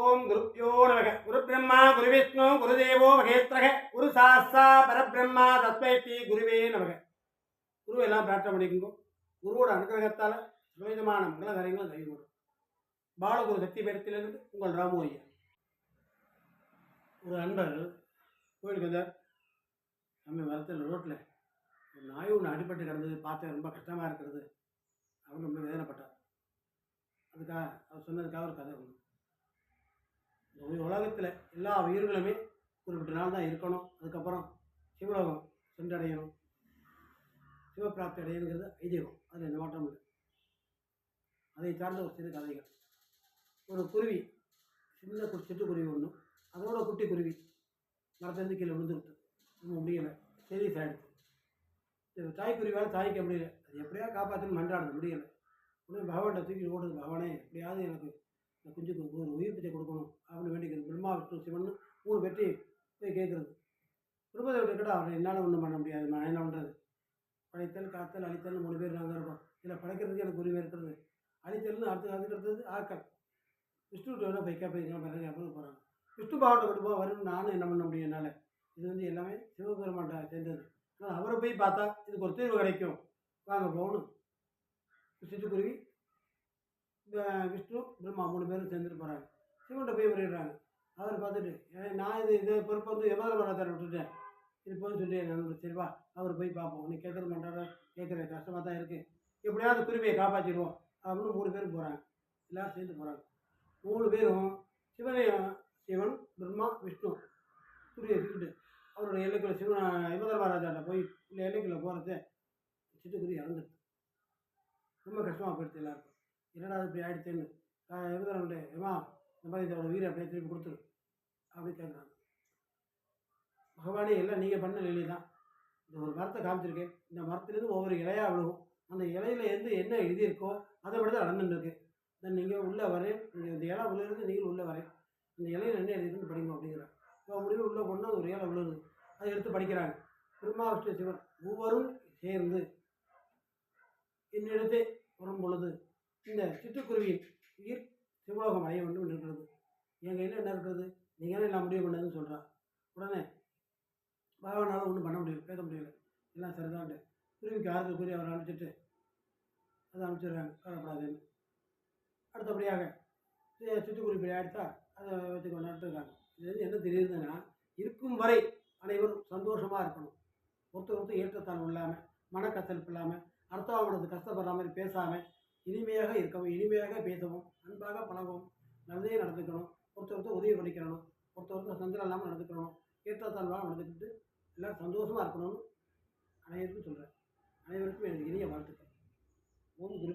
ஓம் குருப்யோ நமக. குரு பிரம்மா குரு விஷ்ணு குருதேவோ மகேஸ்வரக குரு சாஸ்தா பரபிரம்மா தஸ்மை ஸ்ரீ குருவே நமக. குரு எல்லாம் பிரார்த்தனை பண்ணிக்கோங்க. குருவோட அனுகிரகத்தால் விதமான மங்கள காரியங்களும் கைகூடும். பாலகுரு சக்தி பீடத்திலிருந்து உங்கள் ராமு ஐயா. ஒரு அன்பர் கோயிலுக்கு வந்தார். நம்ம வரத்தில் ரோட்டில் ஒரு நாய் ஒன்று அடிபட்டு கிடந்தது, பார்த்து ரொம்ப கஷ்டமாக இருக்கிறது. அவர் ரொம்ப வேதனைப்பட்டார். அதுக்காக அவர் சொன்னதுக்காக ஒரு கதை ஒன்று. உலகத்தில் எல்லா உயிர்களுமே குறிப்பிட்ட நாள் தான் இருக்கணும். அதுக்கப்புறம் சிவலோகம் சென்றடையணும், சிவப்பிராப்தி அடையணுங்கிறது ஐதீகம். அதில் எந்த மாற்றம் இல்லை. அதை சார்ந்த ஒரு சிறு கதைகள். ஒரு குருவி, சின்ன சிட்டுக்குருவி ஒன்று, அதோட குட்டி குருவி மரத்திலிருந்து கீழே விழுந்துருட்டு முடியலை, சீரியஸ் ஆகிடுச்சு. இந்த தாய்க்குருவியால் தாய்க்க முடியல. அது எப்படியா காப்பாற்றணும் மன்றாடுது, முடியலை. உடனே பகவான்கிட்ட தூக்கி ஓடுது. பகவானே எப்படியாவது எனக்கு இந்த குஞ்சுக்கு ஒரு உயிர் பிச்சை கொடுக்கணும் அப்படின்னு வேண்டிக்கிறது. பிரம்மா விஷ்ணு சிவன் 3 பேர்ட்டி போய் கேட்குறது. பிரம்மதேவர்கிட்ட கேட்டால் அவர் என்னால் ஒன்றும் பண்ண முடியாது, நான் என்ன பண்ணுறது? படைத்தல் காத்தல் அழித்தல் 3 பேர் நாங்கள் இருக்கோம். இதில் படைக்கிறதுக்கு எனக்கு உரிமை இருக்கிறது. அழித்தல்னு அதுக்கு ஆக்கல். விஷ்ணுகிட்ட வேணால் போய் கேட்பீங்க அப்படின்னு போகிறாங்க. விஷ்ணு பகவான்கிட்ட கொண்டு போக வரும். நானும் என்ன பண்ண முடியும் என்னால்? இது எல்லாமே சிவபெருமான்கிட்ட சேர்ந்தது. ஆனால் அவரை போய் பார்த்தா இதுக்கு ஒரு தீர்வு கிடைக்கும், வாங்க போகணும். சிட்டுக்குருவி, விஷ்ணு, பிரம்மா 3 பேரும் சேர்ந்துட்டு போகிறாங்க. சிவன்கிட்ட போய் முறையிடுறாங்க. அவர் பார்த்துட்டு நான் இது பொறுப்பை வந்து யமதர்மராஜரை விட்டுட்டேன், இது போதும் சொல்லி நண்பர், சரிவா அவர் போய் பார்ப்போம். நீ கேட்குறது மாட்டார, கேட்குற கஷ்டமாக தான் இருக்குது, எப்படியாவது குருவியை காப்பாற்றிடுவோம் அப்படின்னு 3 பேரும் போகிறாங்க. எல்லோரும் சேர்ந்து போகிறாங்க. 3 பேரும் சிவன் பிரம்மா விஷ்ணு குருவியை வச்சுக்கிட்டு அவருடைய எல்லைக்குள்ள சிவன் யமதர்மராஜாட்ட போய் இல்லை எல்லைக்குள்ளே போகிறது. சிட்டுக்குருவி இறந்துட்டு ரொம்ப கஷ்டமாக போயிடுச்சு எல்லாருக்கும். என்னடா இப்படி ஆகிடுச்சேன்னு யமதர்மன்ட்டு, ஏமா இந்த மாதிரி இதோட உயிரை அப்படியே திருப்பி கொடுத்துரு அப்படின்னு கேட்குறாங்க. பகவானே எல்லாம் நீங்கள் பண்ண லீலை தான். இந்த ஒரு மரத்தை காமிச்சிருக்கேன், இந்த மரத்துலேருந்து ஒவ்வொரு இலையாக விழுவும், அந்த இலையிலேருந்து என்ன எழுதியிருக்கோ அதை விட தான் நடந்துருக்கு. தென் நீங்கள் உள்ளே வரேன், நீங்கள் இந்த இலை விழுறது, நீங்கள் உள்ளே வரேன், இந்த இலையில் என்ன எழுதிருக்குன்னு படிங்க அப்படிங்கிறாங்க. இப்போ முடிவு உள்ளே போனால் ஒரு இலை விழுது, அதை எடுத்து படிக்கிறாங்க. பிரம்மா விஷ்ணு சிவன் மூவரும் சேர்ந்து என்னிடத்தே வரும் பொழுது இந்த சிட்டுக்குருவியின் உயிர் சிவலோகம் அடைய வேண்டும் என்று இருக்கிறது. என் கையில் என்ன இருக்கிறது, நீங்கள் எல்லாம் முடிவு பண்ணதுன்னு சொல்கிறான். உடனே பகவானால் ஒன்றும் பண்ண முடியல, பேச முடியல. எல்லாம் சரிதான்ட்டு குருவிக்கு ஆறுதல் கூறி அவரை அனுப்பிச்சிட்டு அதை அனுப்பிச்சிடுறாங்க, கவலைப்படாதுன்னு. அடுத்தபடியாக சிட்டுக்குருவி ஆகிட்டா அதை வச்சு கொண்டாட்டுருக்காங்க. இது வந்து என்ன தெரியுதுன்னா, இருக்கும் வரை அனைவரும் சந்தோஷமாக இருக்கணும். ஒருத்தர் ஏற்றத்தாழ்வு இல்லாமல், மனக்கசல்ப்பு இல்லாமல், அடுத்தவங்களுக்கு கஷ்டப்படுற மாதிரி பேசாமல், இனிமையாக இருக்கவும், இனிமையாக பேசவும், அன்பாக பழகவும், நல்லதே நடந்துக்கணும். ஒருத்தர் உதவி பண்ணிக்கிறணும், ஒருத்தர் சந்தனம் இல்லாமல் நடந்துக்கணும், ஏற்றத்தாழ்வாக நடந்துக்கிட்டு எல்லோரும் சந்தோஷமாக இருக்கணும்னு அனைவருக்கும் சொல்கிறேன். அனைவருக்கும் எனக்கு இனிய வாழ்த்துக்கள். ஓம் குரு